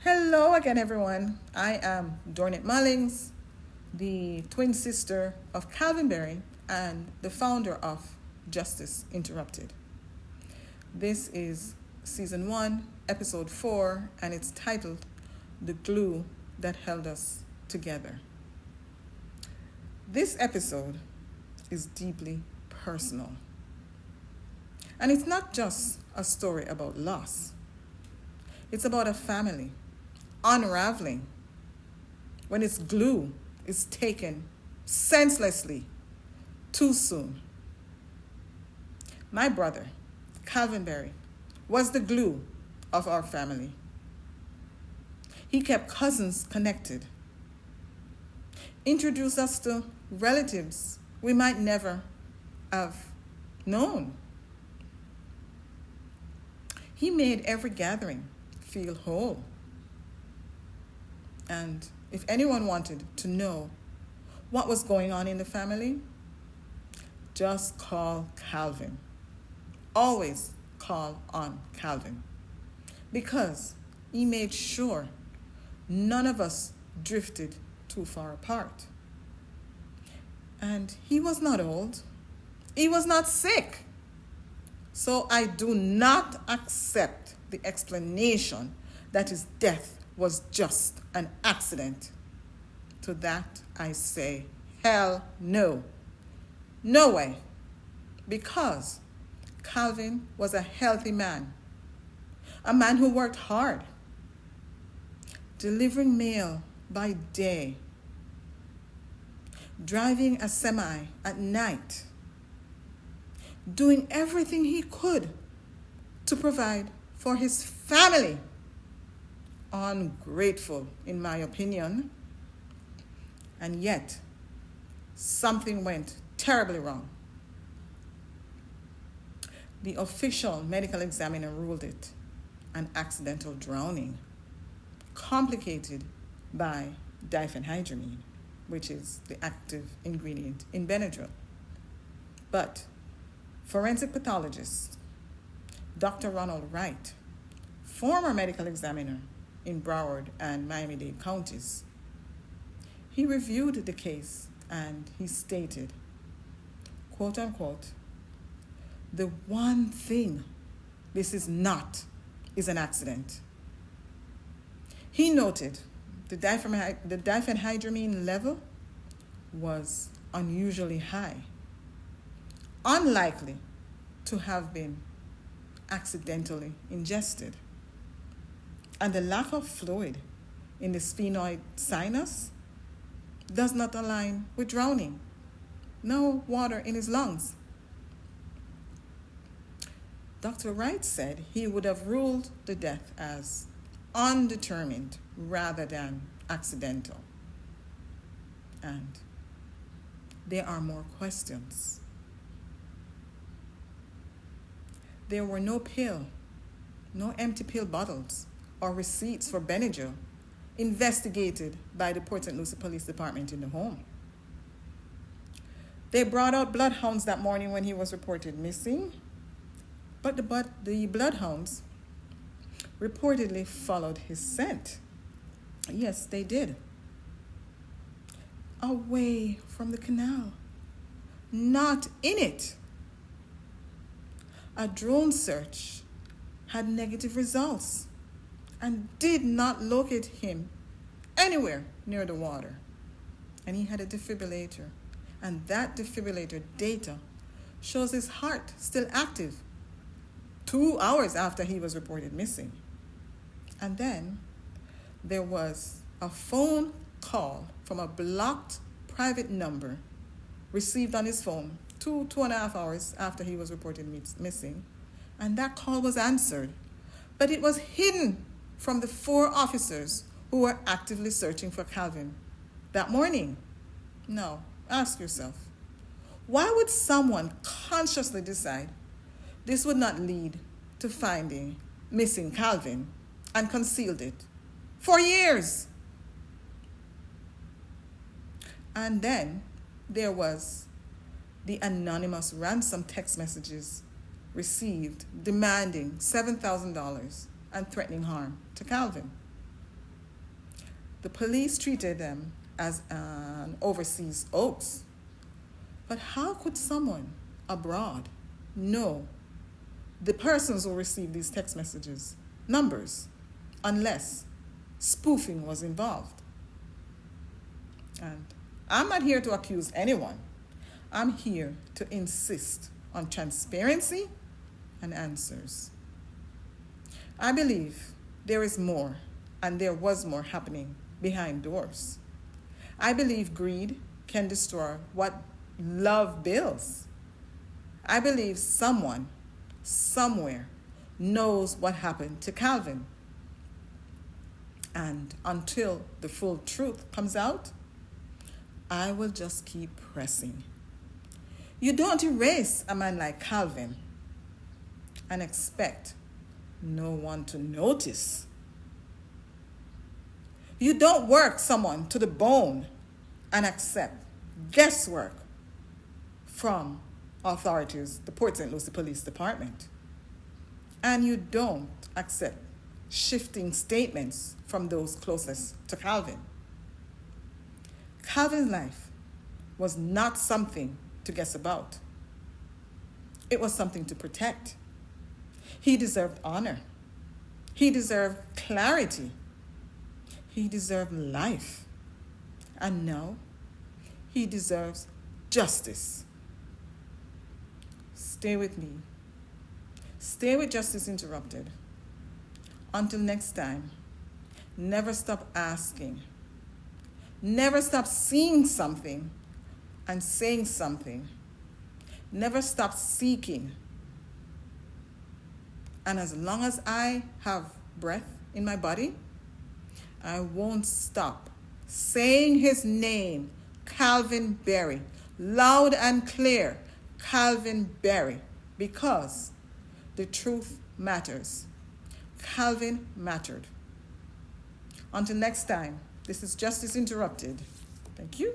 Hello again, everyone. I am Dornett Mullings, the twin sister of Calvin Berry and the founder of Justice Interrupted. This is Season 1, Episode 4, and it's titled The Glue That Held Us Together. This episode is deeply personal. And it's not just a story about loss. It's about a family unraveling when its glue is taken senselessly too soon. My brother, Calvin Berry, was the glue of our family. He kept cousins connected, introduced us to relatives we might never have known. He made every gathering feel whole. And if anyone wanted to know what was going on in the family, just call Calvin. Always call on Calvin. Because he made sure none of us drifted too far apart. And he was not old. He was not sick. So I do not accept the explanation that his death was just an accident. To that I say, hell no. No way. Because Calvin was a healthy man. A man who worked hard. Delivering mail by day. Driving a semi at night. Doing everything he could to provide for his family. Ungrateful, in my opinion. And yet, something went terribly wrong. The official medical examiner ruled it an accidental drowning, complicated by diphenhydramine, which is the active ingredient in Benadryl. But forensic pathologist Dr. Ronald Wright, former medical examiner in Broward and Miami-Dade counties, he reviewed the case and he stated, quote unquote, "The one thing this is not is an accident." He noted the diphenhydramine level was unusually high, unlikely to have been accidentally ingested. And the lack of fluid in the sphenoid sinus does not align with drowning. No water in his lungs. Dr. Wright said he would have ruled the death as undetermined rather than accidental. And there are more questions. There were no empty pill bottles or receipts for Benadryl investigated by the Port St. Lucie Police Department in the home. They brought out bloodhounds that morning when he was reported missing, but the bloodhounds reportedly followed his scent. Yes, they did. Away from the canal, not in it. A drone search had negative results and did not locate him anywhere near the water. And he had a defibrillator, and that defibrillator data shows his heart still active 2 hours after he was reported missing. And then there was a phone call from a blocked private number received on his phone 2.5 hours after he was reported missing. And that call was answered, but it was hidden from the 4 officers who were actively searching for Calvin that morning. Now, ask yourself, why would someone consciously decide this would not lead to finding missing Calvin and concealed it for years? And then there was the anonymous ransom text messages received demanding $7,000 and threatening harm to Calvin. The police treated them as an overseas hoax. But how could someone abroad know the persons who received these text messages, numbers, unless spoofing was involved? And I'm not here to accuse anyone. I'm here to insist on transparency and answers. I believe there is more, and there was more happening behind doors. I believe greed can destroy what love builds. I believe someone, somewhere, knows what happened to Calvin. And until the full truth comes out, I will just keep pressing. You don't erase a man like Calvin and expect no one to notice. You don't work someone to the bone and accept guesswork from authorities, the Port St. Lucie Police Department. And you don't accept shifting statements from those closest to Calvin. Calvin's life was not something to guess about. It was something to protect. He deserved honor. He deserved clarity. He deserved life. And now he deserves justice. Stay with me. Stay with Justice Interrupted. Until next time, never stop asking. Never stop seeing something and saying something. Never stop seeking. And as long as I have breath in my body, I won't stop saying his name, Calvin Berry, loud and clear, Calvin Berry, because the truth matters. Calvin mattered. Until next time, this is Justice Interrupted. Thank you.